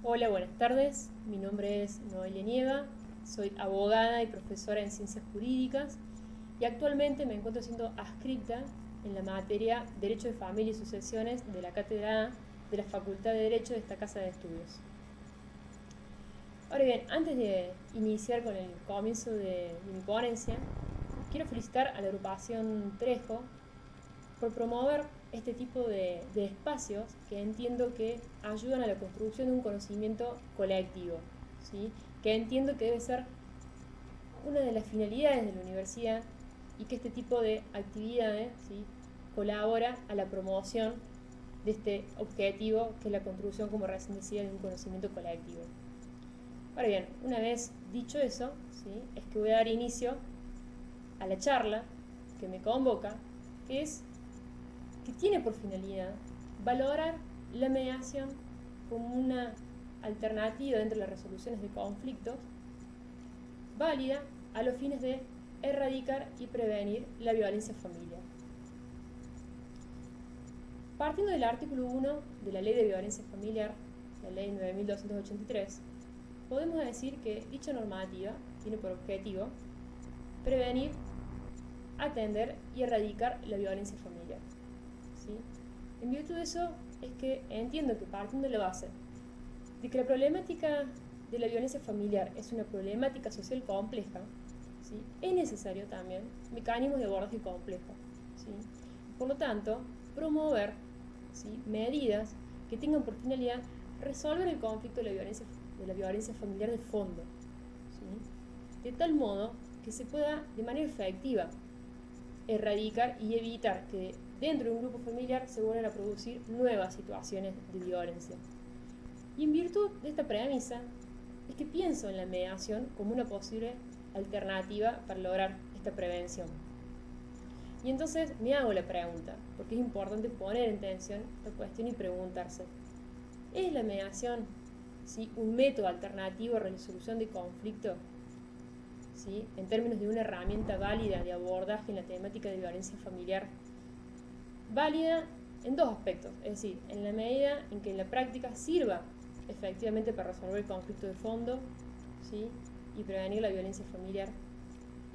Hola, buenas tardes. Mi nombre es Noelia Nieva, soy abogada y profesora en Ciencias Jurídicas y actualmente me encuentro siendo adscripta en la materia Derecho de Familia y Sucesiones de la Cátedra A de la Facultad de Derecho de esta Casa de Estudios. Ahora bien, antes de iniciar con el comienzo de mi ponencia, quiero felicitar a la agrupación Trejo por promover este tipo de espacios que entiendo que ayudan a la construcción de un conocimiento colectivo, ¿sí? Que entiendo que debe ser una de las finalidades de la universidad y que este tipo de actividades, ¿sí?, colabora a la promoción de este objetivo que es la construcción, como recién decía, de un conocimiento colectivo. Ahora bien, una vez dicho eso, ¿sí?, es que voy a dar inicio a la charla que me convoca, que es que tiene por finalidad valorar la mediación como una alternativa dentro de las resoluciones de conflictos válida a los fines de erradicar y prevenir la violencia familiar. Partiendo del artículo 1 de la Ley de Violencia Familiar, la Ley 9283, podemos decir que dicha normativa tiene por objetivo prevenir, atender y erradicar la violencia familiar, ¿sí? En virtud de eso es que entiendo que partiendo de la base de que la problemática de la violencia familiar es una problemática social compleja, ¿sí?, es necesario también mecanismos de abordaje complejo, ¿sí? Por lo tanto, promover, ¿sí?, medidas que tengan por finalidad resolver el conflicto de la violencia familiar de fondo, ¿sí?, de tal modo que se pueda de manera efectiva erradicar y evitar que dentro de un grupo familiar se vuelvan a producir nuevas situaciones de violencia. Y en virtud de esta premisa, es que pienso en la mediación como una posible alternativa para lograr esta prevención. Y entonces me hago la pregunta, porque es importante poner en tensión esta cuestión y preguntarse, ¿es la mediación, ¿sí?, un método alternativo a la resolución de conflicto, ¿sí?, en términos de una herramienta válida de abordaje en la temática de violencia familiar? Válida en dos aspectos, es decir, en la medida en que en la práctica sirva efectivamente para resolver el conflicto de fondo, ¿sí?, y prevenir la violencia familiar.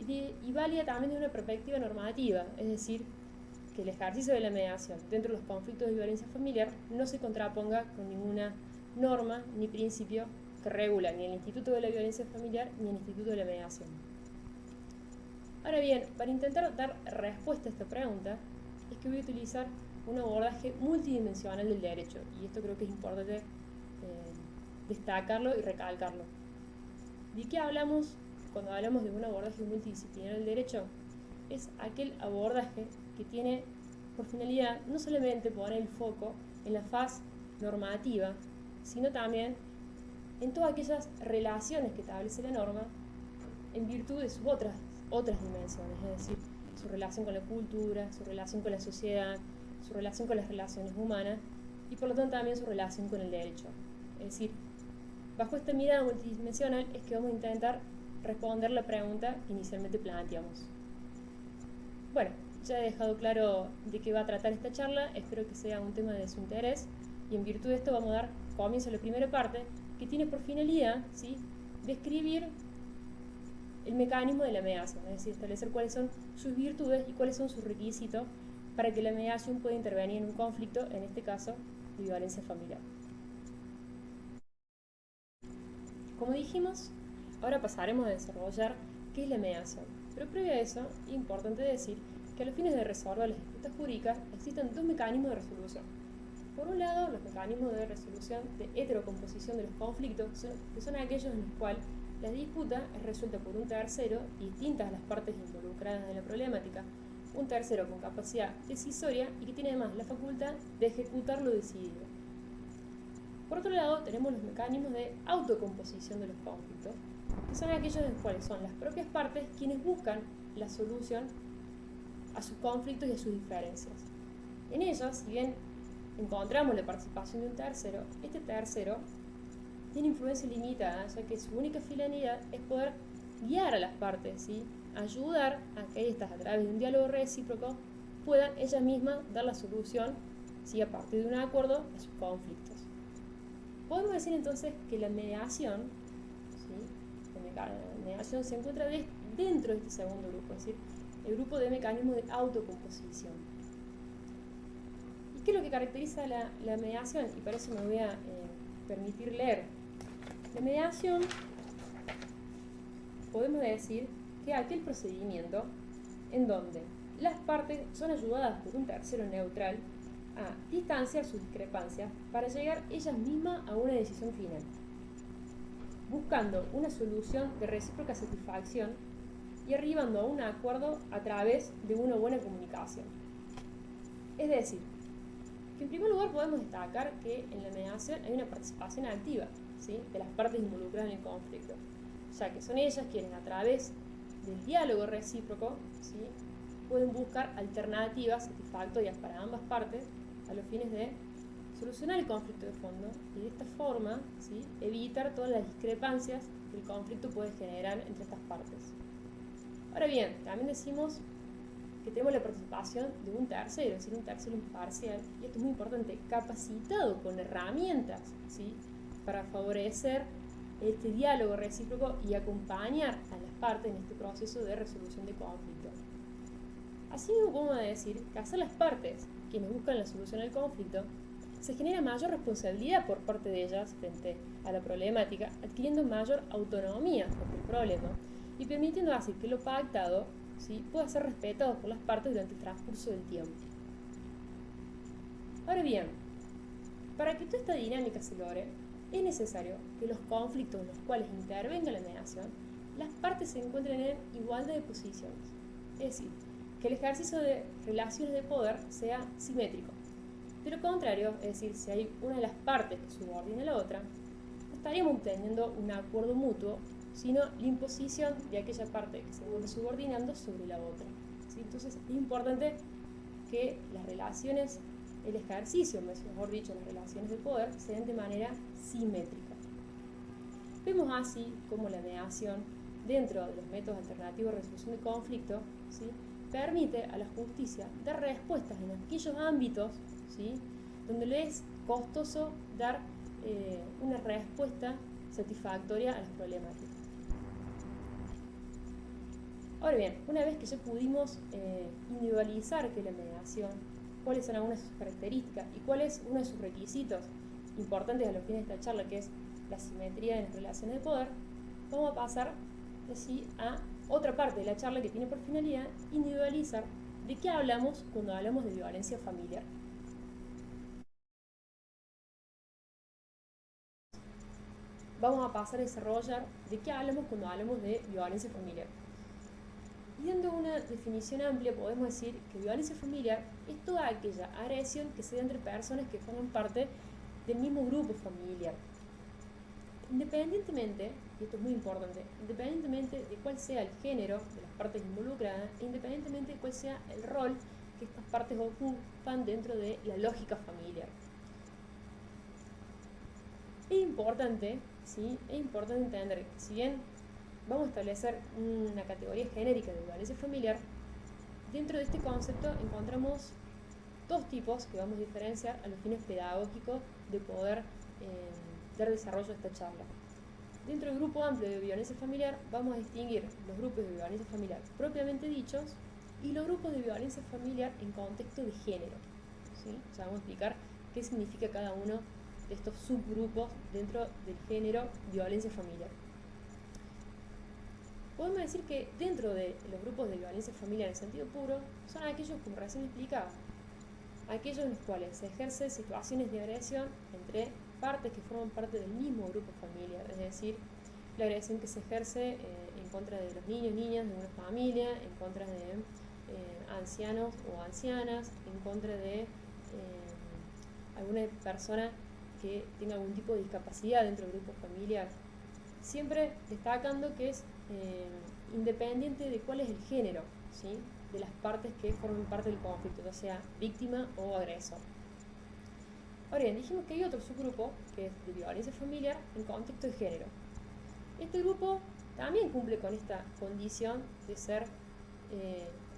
Y válida también desde una perspectiva normativa, es decir, que el ejercicio de la mediación dentro de los conflictos de violencia familiar no se contraponga con ninguna norma ni principio que regula ni el Instituto de la Violencia Familiar ni el Instituto de la Mediación. Ahora bien, para intentar dar respuesta a esta pregunta, es que voy a utilizar un abordaje multidimensional del derecho, y esto creo que es importante destacarlo y recalcarlo. ¿De qué hablamos cuando hablamos de un abordaje multidisciplinar del derecho? Es aquel abordaje que tiene por finalidad no solamente poner el foco en la faz normativa, sino también en todas aquellas relaciones que establece la norma en virtud de sus otras dimensiones, es decir, su relación con la cultura, su relación con la sociedad, su relación con las relaciones humanas y por lo tanto también su relación con el derecho. Es decir, bajo esta mirada multidimensional es que vamos a intentar responder la pregunta que inicialmente planteamos. Bueno, ya he dejado claro de qué va a tratar esta charla, espero que sea un tema de su interés y en virtud de esto vamos a dar comienzo a la primera parte que tiene por finalidad, ¿sí?, describir el mecanismo de la mediación, es decir, establecer cuáles son sus virtudes y cuáles son sus requisitos para que la mediación pueda intervenir en un conflicto, en este caso, de violencia familiar. Como dijimos, ahora pasaremos a desarrollar qué es la mediación, pero previo a eso, es importante decir que a los fines de resolver las disputas jurídicas existen dos mecanismos de resolución. Por un lado, los mecanismos de resolución de heterocomposición de los conflictos, que son aquellos en los cuales la disputa es resuelta por un tercero, distintas a las partes involucradas en la problemática, un tercero con capacidad decisoria y que tiene además la facultad de ejecutar lo decidido. Por otro lado, tenemos los mecanismos de autocomposición de los conflictos, que son aquellos en los cuales son las propias partes quienes buscan la solución a sus conflictos y a sus diferencias. En ellas, si bien encontramos la participación de un tercero, este tercero tiene influencia limitada, ya que su única finalidad es poder guiar a las partes, ¿sí?, ayudar a que éstas, a través de un diálogo recíproco, puedan ellas mismas dar la solución, ¿sí?, a partir de un acuerdo a sus conflictos. Podemos decir entonces que la mediación, ¿sí? La mediación se encuentra dentro de este segundo grupo, es decir, el grupo de mecanismos de autocomposición. ¿Y qué es lo que caracteriza la mediación? Y para eso me voy a permitir leer. La mediación, podemos decir que es aquel procedimiento en donde las partes son ayudadas por un tercero neutral a distanciar sus discrepancias para llegar ellas mismas a una decisión final, buscando una solución de recíproca satisfacción y arribando a un acuerdo a través de una buena comunicación. Es decir, que en primer lugar podemos destacar que en la mediación hay una participación activa, ¿sí?, de las partes involucradas en el conflicto, ya que son ellas quienes a través del diálogo recíproco, ¿sí?, pueden buscar alternativas satisfactorias para ambas partes a los fines de solucionar el conflicto de fondo y de esta forma, ¿sí?, evitar todas las discrepancias que el conflicto puede generar entre estas partes. Ahora bien, también decimos que tenemos la participación de un tercero, es decir, un tercero imparcial, y esto es muy importante, capacitado con herramientas, ¿sí?, para favorecer este diálogo recíproco y acompañar a las partes en este proceso de resolución de conflicto. Así mismo podemos decir que al ser las partes quienes buscan la solución al conflicto, se genera mayor responsabilidad por parte de ellas frente a la problemática, adquiriendo mayor autonomía frente al problema y permitiendo así que lo pactado, ¿sí?, pueda ser respetado por las partes durante el transcurso del tiempo. Ahora bien, para que toda esta dinámica se logre, es necesario que los conflictos en los cuales intervenga la mediación, las partes se encuentren en igualdad de posiciones. Es decir, que el ejercicio de relaciones de poder sea simétrico. De lo contrario, es decir, si hay una de las partes que subordina a la otra, no estaríamos obteniendo un acuerdo mutuo, sino la imposición de aquella parte que se encuentra subordinando sobre la otra, ¿sí? Entonces es importante que las relaciones, el ejercicio, mejor dicho, las relaciones de poder, se den de manera simétrica. Vemos así como la mediación, dentro de los métodos alternativos de resolución de conflicto, ¿sí?, permite a la justicia dar respuestas en aquellos ámbitos, ¿sí?, donde le es costoso dar una respuesta satisfactoria a las problemáticas. Ahora bien, una vez que ya pudimos individualizar qué es la mediación, cuáles son algunas de sus características y cuál es uno de sus requisitos importantes a los fines de esta charla, que es la simetría en las relaciones de poder, vamos a pasar así a otra parte de la charla que tiene por finalidad individualizar de qué hablamos cuando hablamos de violencia familiar. Vamos a pasar a desarrollar de qué hablamos cuando hablamos de violencia familiar. Y dando una definición amplia, podemos decir que violencia familiar es toda aquella agresión que se da entre personas que forman parte del mismo grupo familiar. Independientemente, y esto es muy importante, independientemente de cuál sea el género de las partes involucradas, e independientemente de cuál sea el rol que estas partes ocupan dentro de la lógica familiar. Es importante, ¿sí?, es importante entender que si bien vamos a establecer una categoría genérica de violencia familiar, dentro de este concepto encontramos dos tipos que vamos a diferenciar a los fines pedagógicos de poder dar desarrollo a esta charla. Dentro del grupo amplio de violencia familiar vamos a distinguir los grupos de violencia familiar propiamente dichos y los grupos de violencia familiar en contexto de género, ¿sí? Ya vamos a explicar qué significa cada uno de estos subgrupos dentro del género violencia familiar. Podemos decir que dentro de los grupos de violencia familiar en sentido puro son aquellos, como recién explicaba, aquellos en los cuales se ejercen situaciones de agresión entre partes que forman parte del mismo grupo familiar, es decir, la agresión que se ejerce en contra de los niños, niñas de una familia, en contra de ancianos o ancianas, en contra de alguna persona que tenga algún tipo de discapacidad dentro del grupo familiar, siempre destacando que es independiente de cuál es el género, ¿sí?, de las partes que forman parte del conflicto, ya sea víctima o agresor. Ahora bien, dijimos que hay otro subgrupo que es de violencia familiar en contexto de género. Este grupo también cumple con esta condición de ser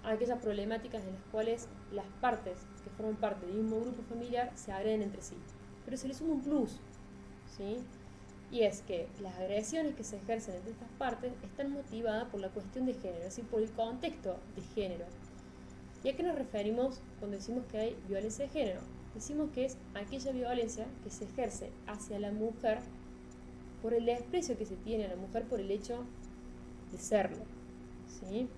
aquellas problemáticas en las cuales las partes que forman parte del mismo grupo familiar se agreden entre sí, pero se le suma un plus, ¿sí? Y es que las agresiones que se ejercen entre estas partes están motivadas por la cuestión de género, es decir, por el contexto de género. ¿Y a qué nos referimos cuando decimos que hay violencia de género? Decimos que es aquella violencia que se ejerce hacia la mujer por el desprecio que se tiene a la mujer por el hecho de serlo, ¿sí?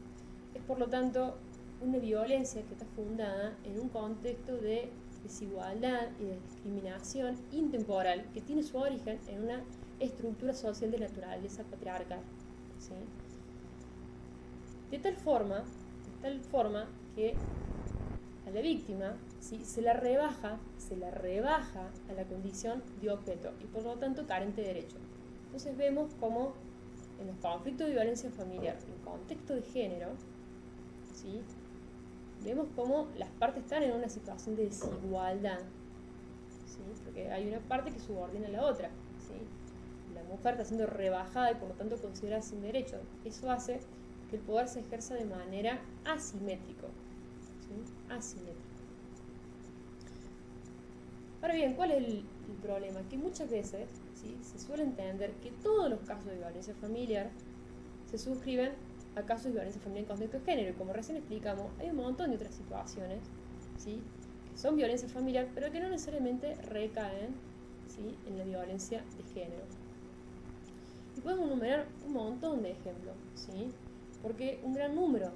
Es por lo tanto una violencia que está fundada en un contexto de desigualdad y de discriminación intemporal que tiene su origen en una estructura social de naturaleza patriarcal, ¿sí? De tal forma que a la víctima, ¿sí?, se la rebaja a la condición de objeto y por lo tanto carente de derecho. Entonces vemos cómo en los conflictos de violencia familiar, en contexto de género, ¿sí?, vemos cómo las partes están en una situación de desigualdad, ¿sí?, porque hay una parte que subordina a la otra, ¿sí? La mujer está siendo rebajada y por lo tanto considerada sin derecho. Eso hace que el poder se ejerza de manera asimétrica, ¿sí? Asimétrico. Ahora bien, ¿cuál es el problema? Que muchas veces, ¿sí?, se suele entender que todos los casos de violencia familiar se suscriben a casos de violencia familiar en contexto de género. Y como recién explicamos, hay un montón de otras situaciones, ¿sí?, que son violencia familiar, pero que no necesariamente recaen, ¿sí?, en la violencia de género. Y podemos enumerar un montón de ejemplos, ¿sí?, porque un gran número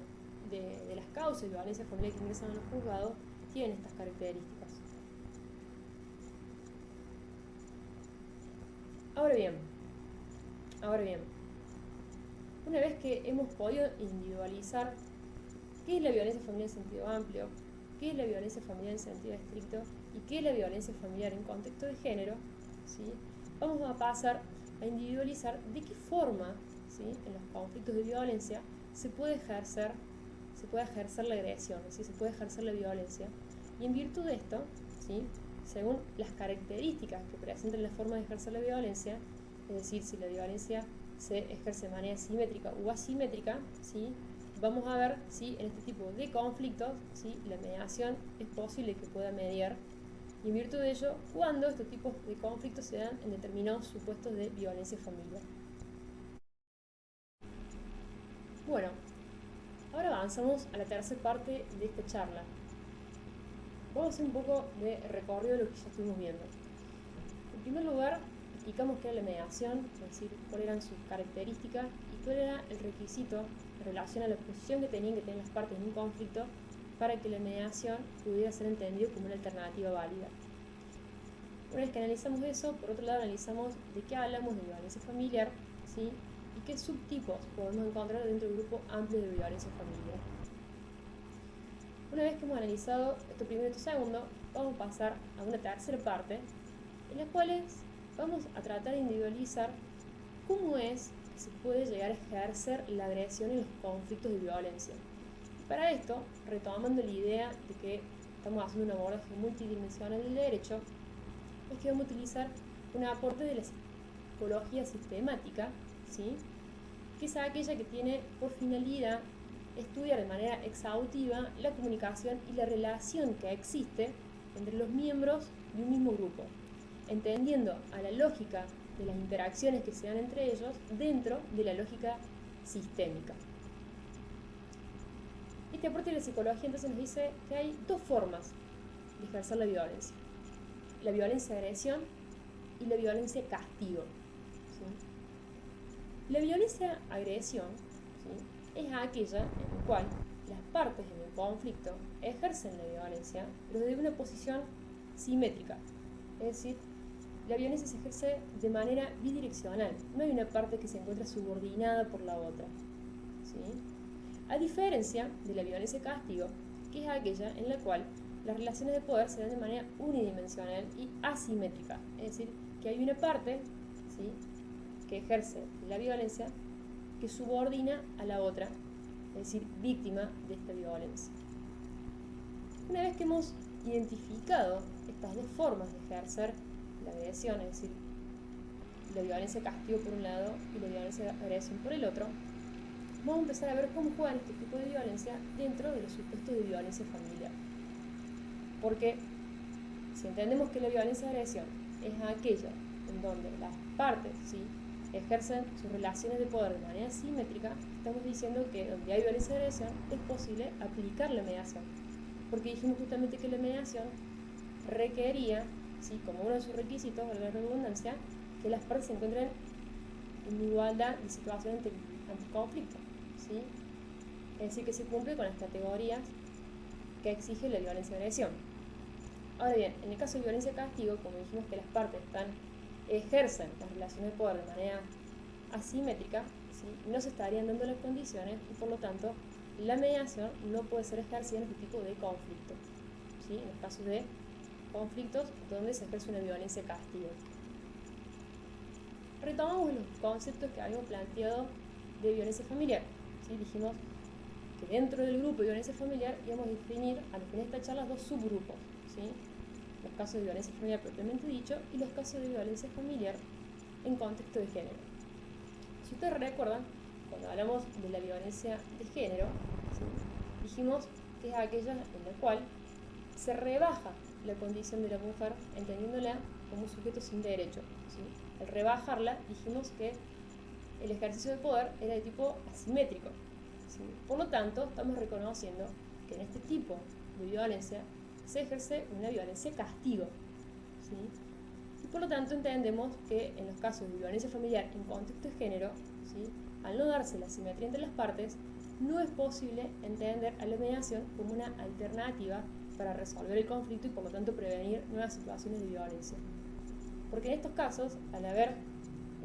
de las causas de violencia familiar que ingresan a los juzgados tienen estas características. Ahora bien, una vez que hemos podido individualizar qué es la violencia familiar en sentido amplio, qué es la violencia familiar en sentido estricto y qué es la violencia familiar en contexto de género, ¿sí?, vamos a pasar a individualizar de qué forma, ¿sí?, en los conflictos de violencia se puede ejercer la agresión, ¿sí?, se puede ejercer la violencia. Y en virtud de esto, ¿sí?, según las características que presentan la forma de ejercer la violencia, es decir, si la violencia se ejerce de manera simétrica o asimétrica, ¿sí?, vamos a ver si en este tipo de conflictos, ¿sí?, la mediación es posible que pueda mediar, y en virtud de ello, cuando estos tipos de conflictos se dan en determinados supuestos de violencia familiar. Bueno, ahora avanzamos a la tercera parte de esta charla. Vamos a hacer un poco de recorrido de lo que ya estuvimos viendo. En primer lugar, explicamos qué era la mediación, es decir, cuáles eran sus características y cuál era el requisito en relación a la posición que tenían que tener las partes en un conflicto para que la mediación pudiera ser entendida como una alternativa válida. Una vez que analizamos eso, por otro lado analizamos de qué hablamos de violencia familiar, ¿sí?, y qué subtipos podemos encontrar dentro del grupo amplio de violencia familiar. Una vez que hemos analizado esto primero y esto segundo, vamos a pasar a una tercera parte en la cual vamos a tratar de individualizar cómo es que se puede llegar a ejercer la agresión en los conflictos de violencia. Y para esto, retomando la idea de que estamos haciendo un abordaje multidimensional del derecho, es que vamos a utilizar un aporte de la psicología sistemática, ¿sí?, que es aquella que tiene por finalidad estudiar de manera exhaustiva la comunicación y la relación que existe entre los miembros de un mismo grupo, entendiendo a la lógica de las interacciones que se dan entre ellos dentro de la lógica sistémica. Este aporte de la psicología entonces nos dice que hay dos formas de ejercer la violencia de agresión y la violencia castigo, ¿sí? La violencia agresión, ¿sí?, es aquella en la cual las partes en el conflicto ejercen la violencia, pero desde una posición simétrica, es decir, la violencia se ejerce de manera bidireccional, no hay una parte que se encuentra subordinada por la otra, ¿sí?, a diferencia de la violencia castigo, que es aquella en la cual las relaciones de poder se dan de manera unidimensional y asimétrica, es decir, que hay una parte, ¿sí?, que ejerce la violencia que subordina a la otra, es decir, víctima de esta violencia. Una vez que hemos identificado estas dos formas de ejercer la agresión, es decir, la violencia castigo por un lado y la violencia de agresión por el otro, vamos a empezar a ver cómo juegan este tipo de violencia dentro de los supuestos de violencia familiar. Porque si entendemos que la violencia de agresión es aquella en donde las partes, ¿sí?, ejercen sus relaciones de poder de manera simétrica, estamos diciendo que donde hay violencia de agresión es posible aplicar la mediación. Porque dijimos justamente que la mediación requería, ¿sí?, como uno de sus requisitos, de la redundancia, que las partes se encuentren en igualdad de situación ante el conflicto, ¿sí? Es decir, que se cumple con las categorías que exige la violencia de agresión. Ahora bien, en el caso de violencia de castigo, como dijimos que las partes ejercen las relaciones de poder de manera asimétrica, ¿sí?, no se estarían dando las condiciones y por lo tanto la mediación no puede ser ejercida en este tipo de conflicto, ¿sí?, en los casos de conflictos donde se ejerce una violencia de castigo. Retomamos los conceptos que habíamos planteado de violencia familiar, ¿sí? Dijimos que dentro del grupo de violencia familiar íbamos a definir al final de esta charla dos subgrupos, ¿sí?, los casos de violencia familiar propiamente dicho y los casos de violencia familiar en contexto de género. Si ustedes recuerdan, cuando hablamos de la violencia de género, ¿sí?, dijimos que es aquella en la cual se rebaja la condición de la mujer entendiéndola como un sujeto sin derecho, ¿sí? Al rebajarla dijimos que el ejercicio de poder era de tipo asimétrico, ¿sí? Por lo tanto, estamos reconociendo que en este tipo de violencia se ejerce una violencia castigo, ¿sí? Y por lo tanto entendemos que en los casos de violencia familiar en contexto de género, ¿sí?, al no darse la simetría entre las partes, no es posible entender a la mediación como una alternativa para resolver el conflicto y por lo tanto prevenir nuevas situaciones de violencia. Porque en estos casos, al haber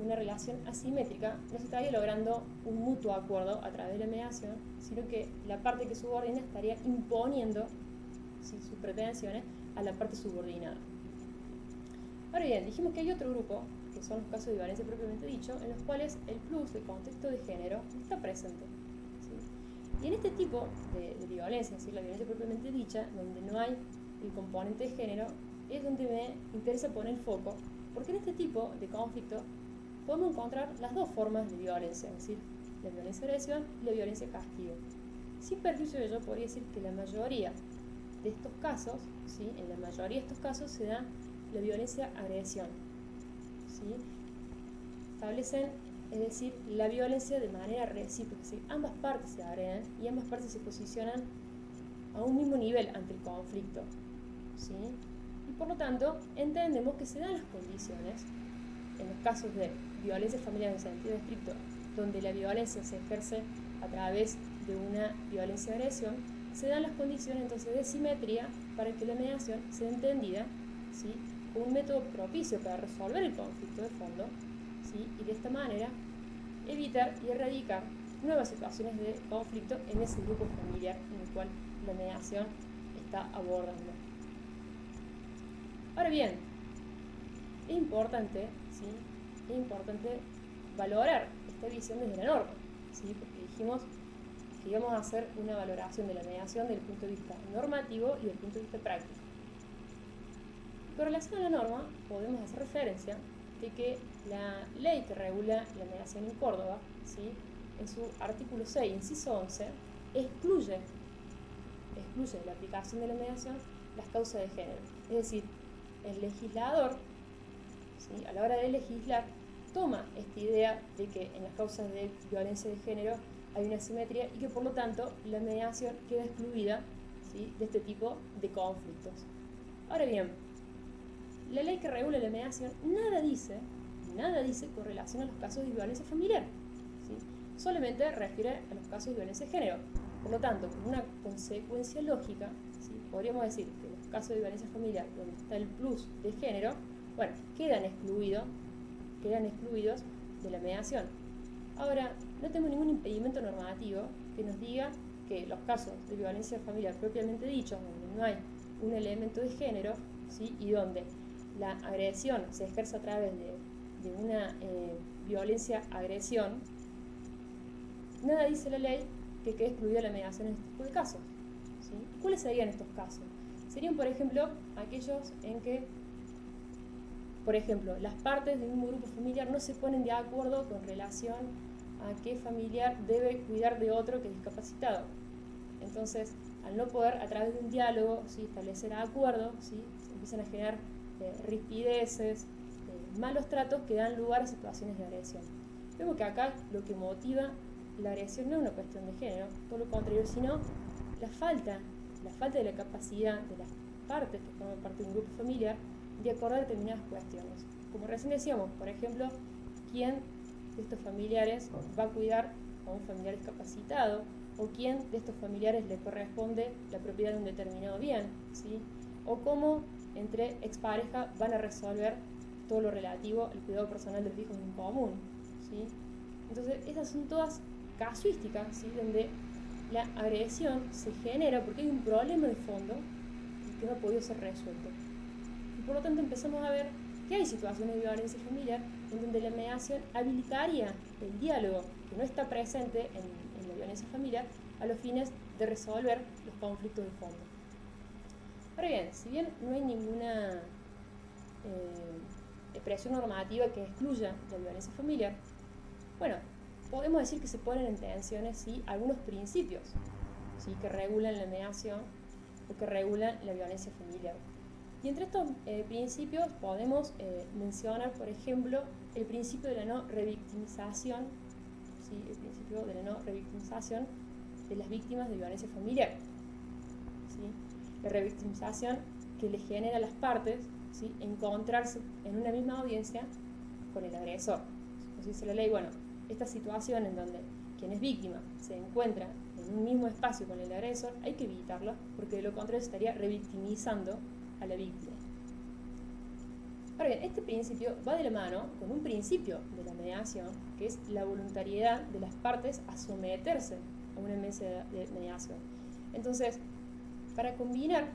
una relación asimétrica, no se estaría logrando un mutuo acuerdo a través de la mediación, sino que la parte que subordina estaría imponiendo, ¿sí?, sus pretensiones a la parte subordinada. Ahora bien, dijimos que hay otro grupo, que son los casos de violencia propiamente dicho, en los cuales el plus de contexto de género está presente, ¿sí? Y en este tipo de violencia, es decir, la violencia propiamente dicha, donde no hay el componente de género, es donde me interesa poner el foco, porque en este tipo de conflicto podemos encontrar las dos formas de violencia, es decir, la violencia de agresión y la violencia de castigo. Sin perjuicio de ello, podría decir que la mayoría de estos casos, ¿sí?, en la mayoría de estos casos se da la violencia agresión, ¿sí? Establecen, es decir, la violencia de manera recíproca, es decir, ambas partes se agreden y ambas partes se posicionan a un mismo nivel ante el conflicto, ¿sí? Y por lo tanto, entendemos que se dan las condiciones, en los casos de violencia familiar en sentido estricto, donde la violencia se ejerce a través de una violencia de agresión, se dan las condiciones entonces de simetría para que la mediación sea entendida, ¿sí?, como un método propicio para resolver el conflicto de fondo, ¿sí?, y de esta manera evitar y erradicar nuevas situaciones de conflicto en ese grupo familiar en el cual la mediación está abordando. Ahora bien, es importante, ¿sí?, es importante valorar esta visión desde la norma, ¿sí?, porque dijimos que íbamos a hacer una valoración de la mediación desde el punto de vista normativo y desde el punto de vista práctico. Con relación a la norma, podemos hacer referencia de que la ley que regula la mediación en Córdoba, ¿sí?, en su artículo 6, inciso 11, excluye de la aplicación de la mediación las causas de género. Es decir, el legislador, ¿sí?, a la hora de legislar, toma esta idea de que en las causas de violencia de género hay una asimetría y que por lo tanto la mediación queda excluida, ¿sí?, de este tipo de conflictos. Ahora bien, la ley que regula la mediación nada dice con relación a los casos de violencia familiar, ¿sí?, solamente refiere a los casos de violencia de género. Por lo tanto, como una consecuencia lógica, ¿sí?, podríamos decir que los casos de violencia familiar donde está el plus de género, bueno, quedan excluidos de la mediación. Ahora, no tenemos ningún impedimento normativo que nos diga que los casos de violencia familiar propiamente dichos, donde no hay un elemento de género, ¿sí?, y donde la agresión se ejerce a través de una violencia-agresión, nada dice la ley que quede excluida la mediación en este tipo de casos, ¿sí? ¿Cuáles serían estos casos? Serían, por ejemplo, aquellos en que, por ejemplo, las partes de un grupo familiar no se ponen de acuerdo con relación a qué familiar debe cuidar de otro que es discapacitado. Entonces, al no poder a través de un diálogo, ¿sí?, establecer acuerdos, ¿sí?, se empiezan a generar rispideces, malos tratos que dan lugar a situaciones de agresión. Vemos que acá lo que motiva la agresión no es una cuestión de género, todo lo contrario, sino la falta de la capacidad de las partes que forman parte de un grupo familiar de acordar determinadas cuestiones. Como recién decíamos, por ejemplo, ¿quién de estos familiares va a cuidar a un familiar discapacitado? ¿O quién de estos familiares le corresponde la propiedad de un determinado bien? ¿Sí? O cómo entre exparejas van a resolver todo lo relativo al cuidado personal de los hijos en común, ¿sí? Entonces, esas son todas casuísticas, ¿sí? Donde la agresión se genera porque hay un problema de fondo que no ha podido ser resuelto. Y por lo tanto empezamos a ver que hay situaciones de violencia familiar en donde la mediación habilitaría el diálogo que no está presente en la violencia familiar a los fines de resolver los conflictos de fondo. Ahora bien, si bien no hay ninguna expresión normativa que excluya la violencia familiar, bueno, podemos decir que se ponen en tensiones ¿sí? algunos principios ¿sí? que regulan la mediación o que regulan la violencia familiar. Y entre estos principios podemos mencionar, por ejemplo, el principio de la no revictimización, ¿sí? El principio de la no revictimización de las víctimas de violencia familiar. ¿Sí? La revictimización que le genera a las partes ¿sí? encontrarse en una misma audiencia con el agresor. Como dice la ley, bueno, esta situación en donde quien es víctima se encuentra en un mismo espacio con el agresor, hay que evitarlo, porque de lo contrario estaría revictimizando a la víctima. Ahora bien, este principio va de la mano con un principio de la mediación, que es la voluntariedad de las partes a someterse a una mesa de mediación. Entonces, para combinar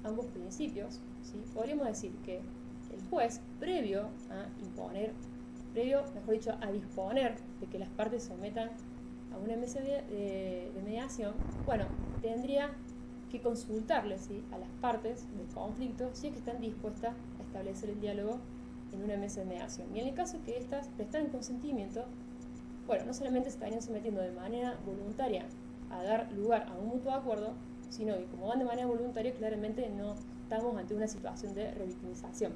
ambos principios, ¿sí? podríamos decir que el juez, previo, mejor dicho, a disponer de que las partes sometan a una mesa de mediación, bueno, tendría que consultarle ¿sí? a las partes del conflicto si es que están dispuestas a establecer el diálogo en una mesa de mediación. Y en el caso que éstas prestan consentimiento, bueno, no solamente se estarían sometiendo de manera voluntaria a dar lugar a un mutuo acuerdo, sino que como van de manera voluntaria, claramente no estamos ante una situación de revictimización.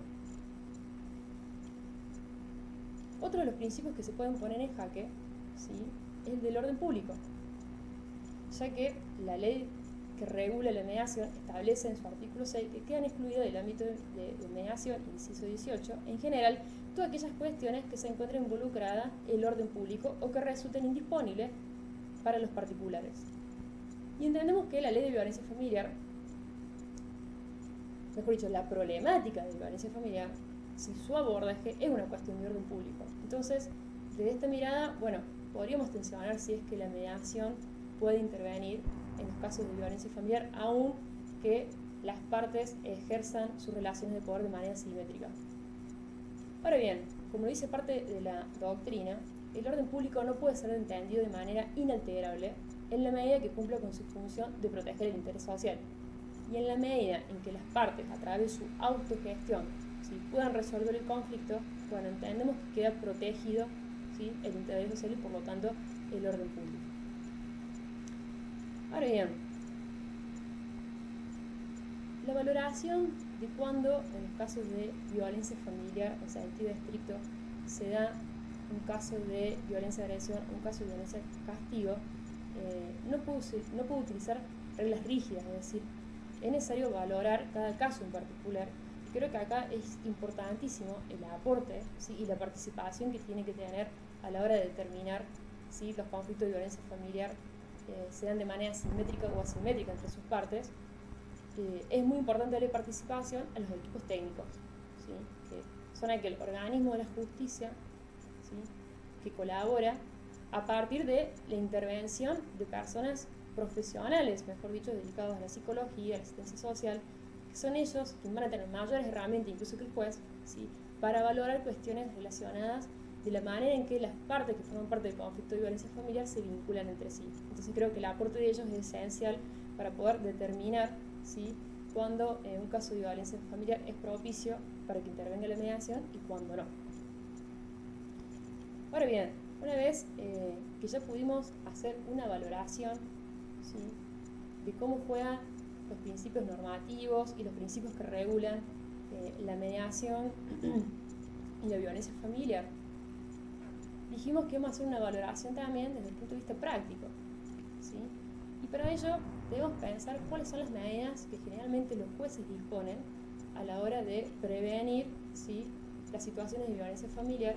Otro de los principios que se pueden poner en jaque ¿sí? es el del orden público, ya que la ley que regula la mediación establece en su artículo 6 que quedan excluidos del ámbito de mediación, inciso 18, en general, todas aquellas cuestiones que se encuentren involucradas en el orden público o que resulten indisponibles para los particulares. Y entendemos que la ley de violencia familiar, mejor dicho, la problemática de violencia familiar, si su abordaje es una cuestión de orden público. Entonces, desde esta mirada, bueno, podríamos tensionar si es que la mediación puede intervenir en los casos de violencia familiar, aun que las partes ejerzan sus relaciones de poder de manera simétrica. Ahora bien, como dice parte de la doctrina, el orden público no puede ser entendido de manera inalterable en la medida que cumpla con su función de proteger el interés social. Y en la medida en que las partes, a través de su autogestión, ¿sí? puedan resolver el conflicto, bueno, entendemos que queda protegido ¿sí? el interés social y por lo tanto el orden público. Ahora bien, la valoración de cuando en los casos de violencia familiar, en sentido estricto, se da un caso de violencia de agresión, un caso de violencia de castigo, no puedo utilizar reglas rígidas, es decir, es necesario valorar cada caso en particular. Y creo que acá es importantísimo el aporte ¿sí? y la participación que tiene que tener a la hora de determinar si los conflictos de violencia familiar se dan de manera simétrica o asimétrica entre sus partes. Es muy importante darle participación a los equipos técnicos, ¿sí? que son aquel organismo de la justicia ¿sí? que colabora a partir de la intervención de personas profesionales, mejor dicho, dedicados a la psicología, a la asistencia social, que son ellos quienes van a tener mayores herramientas incluso que el juez, ¿sí? para valorar cuestiones relacionadas de la manera en que las partes que forman parte del conflicto de violencia familiar se vinculan entre sí. Entonces creo que el aporte de ellos es esencial para poder determinar ¿sí? cuándo un caso de violencia familiar es propicio para que intervenga la mediación y cuándo no. Ahora bien, una vez que ya pudimos hacer una valoración ¿sí? de cómo juegan los principios normativos y los principios que regulan la mediación y la violencia familiar, dijimos que vamos a hacer una valoración también desde el punto de vista práctico, ¿sí? Y para ello debemos pensar cuáles son las medidas que generalmente los jueces disponen a la hora de prevenir, ¿sí?, las situaciones de violencia familiar,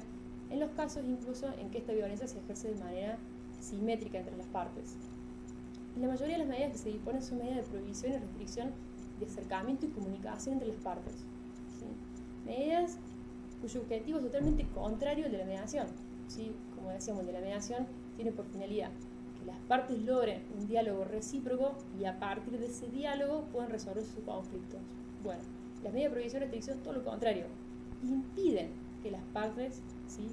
en los casos incluso en que esta violencia se ejerce de manera simétrica entre las partes. La mayoría de las medidas que se disponen son medidas de prohibición y restricción de acercamiento y comunicación entre las partes, ¿sí? Medidas cuyo objetivo es totalmente contrario al de la mediación, ¿sí? Como decíamos, el de la mediación tiene por finalidad que las partes logren un diálogo recíproco y a partir de ese diálogo puedan resolver sus conflictos. Bueno, las medidas de prohibición y restricción, todo lo contrario, impiden que las partes, ¿sí?,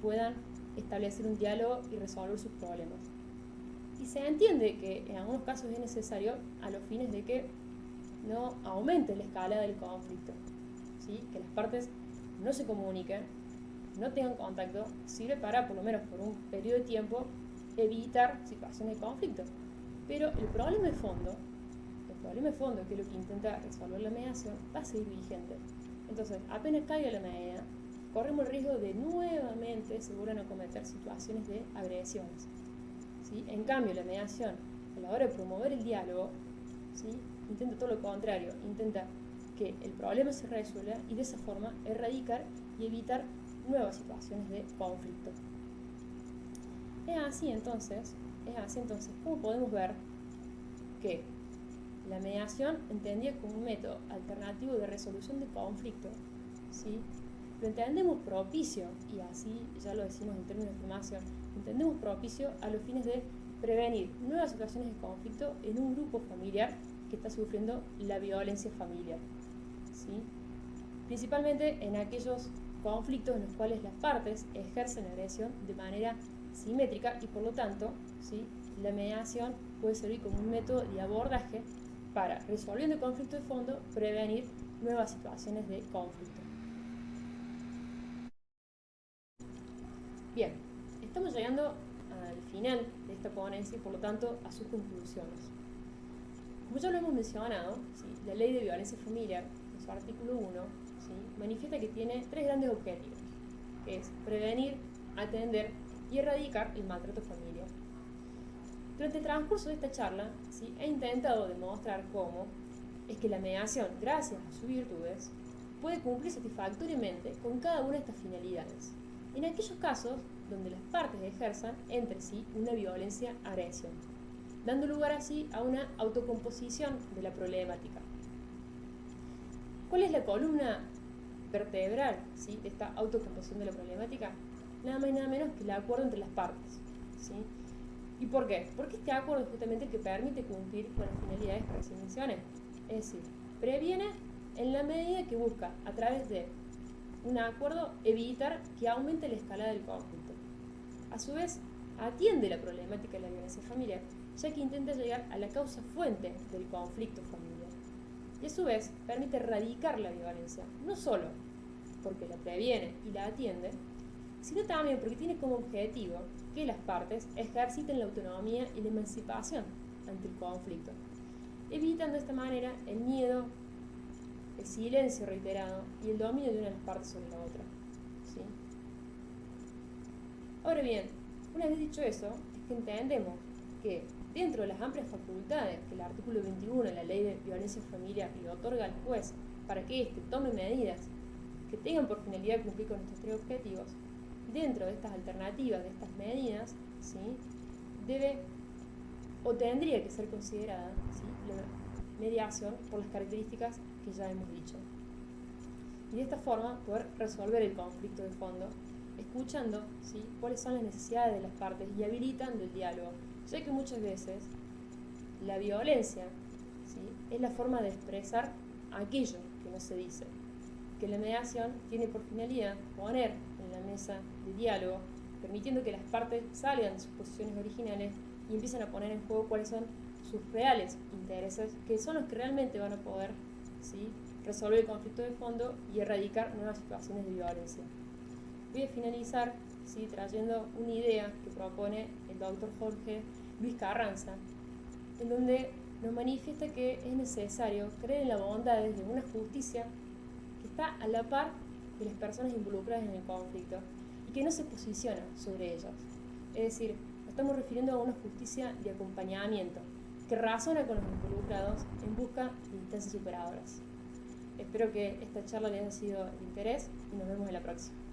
puedan establecer un diálogo y resolver sus problemas. Y se entiende que en algunos casos es necesario a los fines de que no aumente la escala del conflicto, ¿sí?, que las partes no se comuniquen, no tengan contacto, sirve para, por lo menos por un periodo de tiempo, evitar situaciones de conflicto. Pero el problema de fondo, que es lo que intenta resolver la mediación, va a seguir vigente. Entonces, apenas caiga la medida, corremos el riesgo de nuevamente se vuelvan a cometer situaciones de agresiones, ¿sí? En cambio, la mediación, a la hora de promover el diálogo, ¿sí?, intenta todo lo contrario, intenta que el problema se resuelva y de esa forma erradicar y evitar nuevas situaciones de conflicto. Es así entonces, ¿cómo podemos ver que la mediación, entendida como un método alternativo de resolución de conflicto, ¿sí?, lo entendemos propicio, y así ya lo decimos en términos de formación, entendemos propicio a los fines de prevenir nuevas situaciones de conflicto en un grupo familiar que está sufriendo la violencia familiar, ¿sí?, principalmente en aquellos conflictos en los cuales las partes ejercen agresión de manera simétrica y por lo tanto, ¿sí?, la mediación puede servir como un método de abordaje para, resolviendo el conflicto de fondo, prevenir nuevas situaciones de conflicto. Bien, estamos llegando al final de esta ponencia y por lo tanto a sus conclusiones. Como ya lo hemos mencionado, ¿sí?, la Ley de Violencia Familiar, en su artículo 1, ¿sí?, manifiesta que tiene tres grandes objetivos, que es prevenir, atender y erradicar el maltrato familiar. Durante el transcurso de esta charla, ¿sí?, he intentado demostrar cómo es que la mediación, gracias a sus virtudes, puede cumplir satisfactoriamente con cada una de estas finalidades, en aquellos casos donde las partes ejerzan entre sí una violencia-agresión, dando lugar así a una autocomposición de la problemática. ¿Cuál es la columna vertebral, ¿sí?, de esta autocomposición de la problemática? Nada más y nada menos que el acuerdo entre las partes, ¿sí? ¿Y por qué? Porque este acuerdo es justamente el que permite cumplir con las finalidades que recién mencioné. Es decir, previene en la medida que busca, a través de un acuerdo, evitar que aumente la escala del conflicto. A su vez, atiende la problemática de la violencia familiar, ya que intenta llegar a la causa fuente del conflicto familiar. Y a su vez, permite erradicar la violencia, no solo porque la previene y la atiende, sino también porque tiene como objetivo que las partes ejerciten la autonomía y la emancipación ante el conflicto, evitando de esta manera el miedo, el silencio reiterado y el dominio de una de las partes sobre la otra, ¿sí? Ahora bien, una vez dicho eso, es que entendemos que dentro de las amplias facultades que el artículo 21 de la Ley de Violencia Familiar le otorga al juez para que éste tome medidas que tengan por finalidad cumplir con estos tres objetivos, dentro de estas alternativas, de estas medidas, ¿sí?, debe o tendría que ser considerada, ¿sí?, la mediación por las características que ya hemos dicho. Y de esta forma poder resolver el conflicto de fondo, escuchando, ¿sí?, cuáles son las necesidades de las partes y habilitando el diálogo, ya que muchas veces la violencia, ¿sí?, es la forma de expresar aquello que no se dice, que la mediación tiene por finalidad poner en la mesa de diálogo, permitiendo que las partes salgan de sus posiciones originales y empiecen a poner en juego cuáles son sus reales intereses, que son los que realmente van a poder, ¿sí?, resolver el conflicto de fondo y erradicar nuevas situaciones de violencia. Voy a finalizar, ¿sí?, trayendo una idea que propone el doctor Jorge Luis Carranza, en donde nos manifiesta que es necesario creer en la bondad de una justicia que está a la par de las personas involucradas en el conflicto y que no se posiciona sobre ellos. Es decir, nos estamos refiriendo a una justicia de acompañamiento que razona con los involucrados en busca de instancias superadoras. Espero que esta charla les haya sido de interés y nos vemos en la próxima.